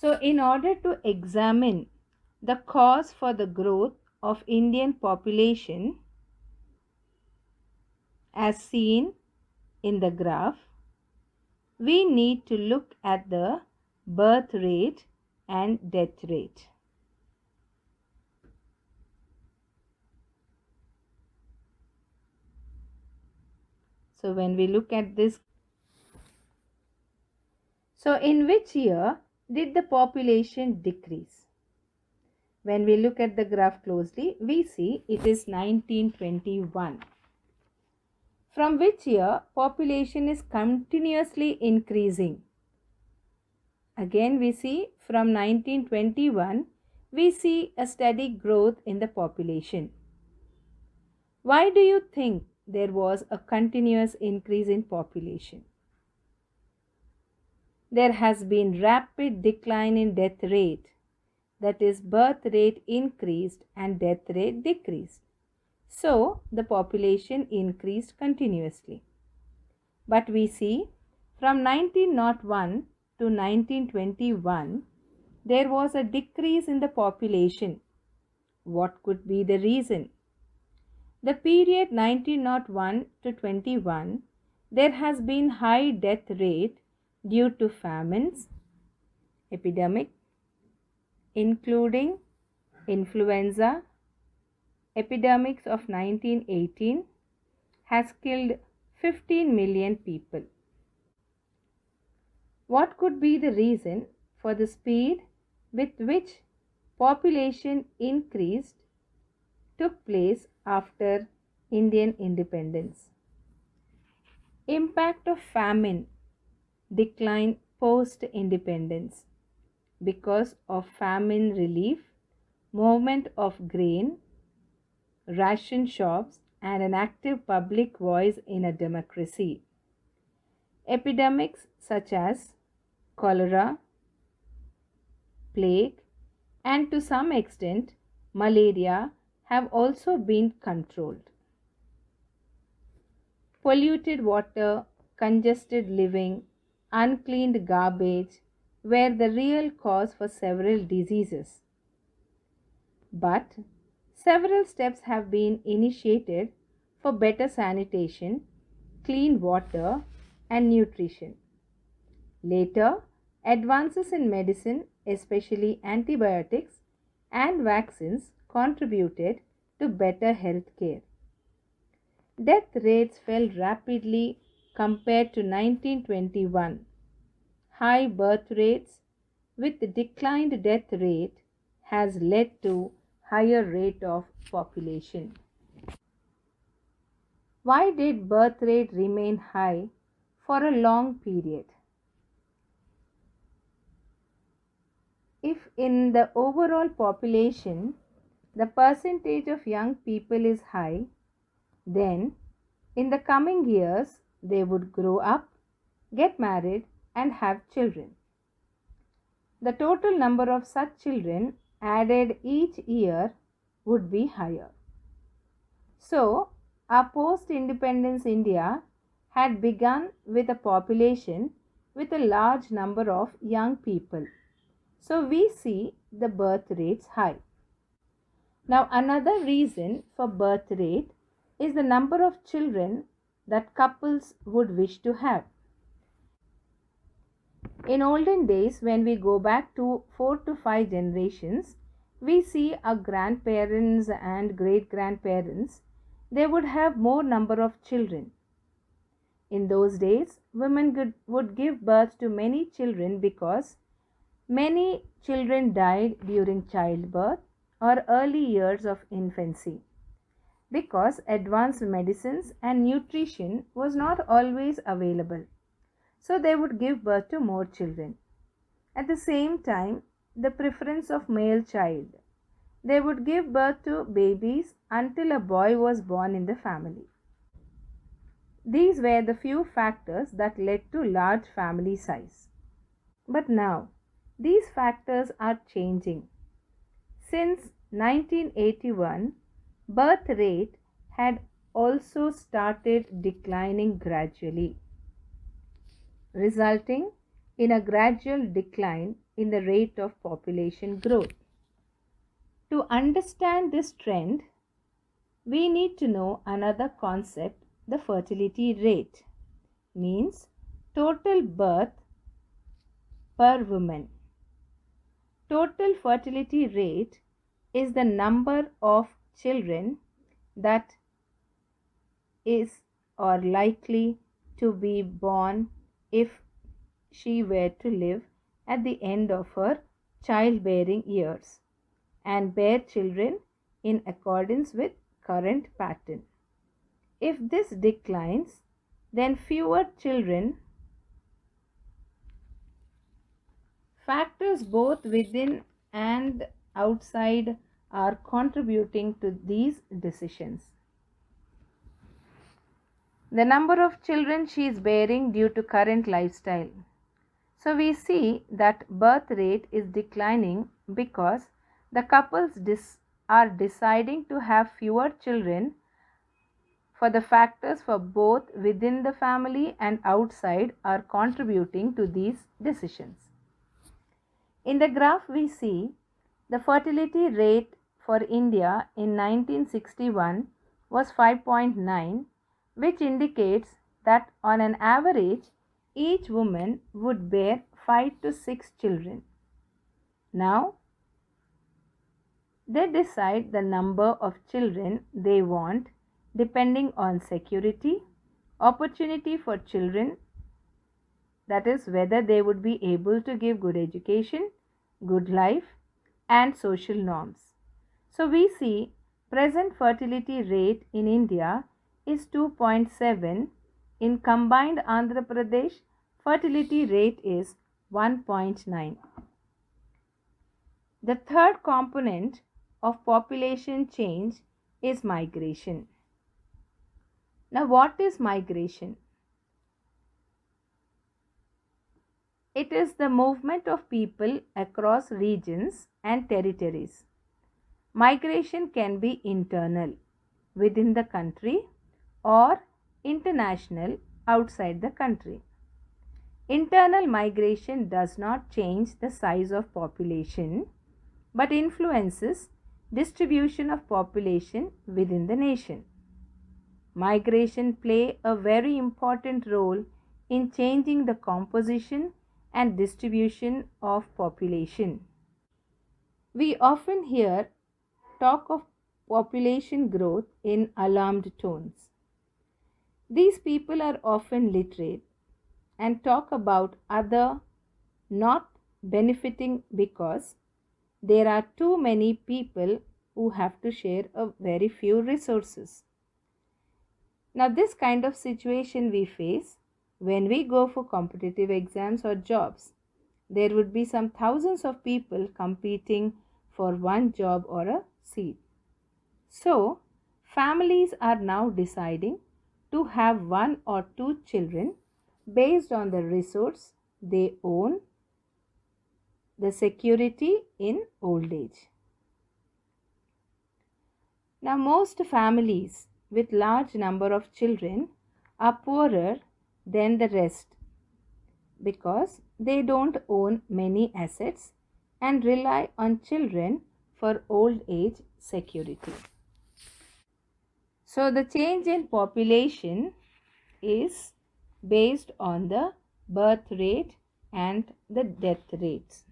So, in order to examine the cause for the growth of Indian population as seen in the graph, we need to look at the birth rate and death rate. So, when we look at this, so in which year did the population decrease? When we look at the graph closely, we see it is 1921. From which year population is continuously increasing? Again we see from 1921 we see a steady growth in the population. Why do you think there was a continuous increase in population? There has been rapid decline in death rate, that is birth rate increased and death rate decreased. So the population increased continuously. But we see from 1901 to 1921 there was a decrease in the population. What could be the reason? The period 1901 to 21 there has been high death rate due to famines, epidemic including influenza. Epidemics of 1918 has killed 15 million people. What could be the reason for the speed with which population increased took place after Indian independence? Impact of famine decline post independence because of famine relief, movement of grain, ration shops, and an active public voice in a democracy. Epidemics such as cholera, plague, and to some extent malaria have also been controlled. Polluted water, congested living, uncleaned garbage were the real cause for several diseases. But several steps have been initiated for better sanitation, clean water, and nutrition. Later, advances in medicine, especially antibiotics and vaccines, contributed to better health care. Death rates fell rapidly compared to 1921. High birth rates with declined death rate has led to higher rate of population. Why did birth rate remain high for a long period? If in the overall population the percentage of young people is high, then in the coming years they would grow up, get married, and have children. The total number of such children added each year would be higher. So, our post independence India had begun with a population with a large number of young people. So, we see the birth rates high. Now, another reason for birth rate is the number of children that couples would wish to have. In olden days, when we go back to 4 to 5 generations, we see our grandparents and great grandparents, they would have more number of children. In those days, women would give birth to many children because many children died during childbirth or early years of infancy, because advanced medicines and nutrition was not always available. So they would give birth to more children. At the same time, the preference of male child. They would give birth to babies until a boy was born in the family. These were the few factors that led to large family size. But now, these factors are changing. Since 1981, birth rate had also started declining gradually, resulting in a gradual decline in the rate of population growth. To understand this trend, we need to know another concept, the fertility rate, means total birth per woman. Total fertility rate is the number of children that is or likely to be born if she were to live at the end of her childbearing years and bear children in accordance with current pattern. If this declines, then fewer children. Factors both within and outside are contributing to these decisions. The number of children she is bearing due to current lifestyle. So we see that birth rate is declining because the couples are deciding to have fewer children for the factors for both within the family and outside are contributing to these decisions. In the graph we see the fertility rate for India in 1961 was 5.9, which indicates that on an average each woman would bear 5 to 6 children. Now they decide the number of children they want depending on security, opportunity for children, that is whether they would be able to give good education, good life and social norms. So we see present fertility rate in India is 2.7. In combined Andhra Pradesh, fertility rate is 1.9. The third component of population change is migration. Now, what is migration? It is the movement of people across regions and territories. Migration can be internal, within the country, or international, outside the country. Internal migration does not change the size of population, but influences distribution of population within the nation. Migration play a very important role in changing the composition and distribution of population. We often hear talk of population growth in alarmed tones. These people are often literate and talk about other not benefiting because there are too many people who have to share a very few resources. Now, this kind of situation we face when we go for competitive exams or jobs. There would be some thousands of people competing for one job or a seat. So, families are now deciding to have one or two children based on the resource they own, the security in old age. Now, most families with large number of children are poorer than the rest because they don't own many assets and rely on children for old age security. So the change in population is based on the birth rate and the death rates.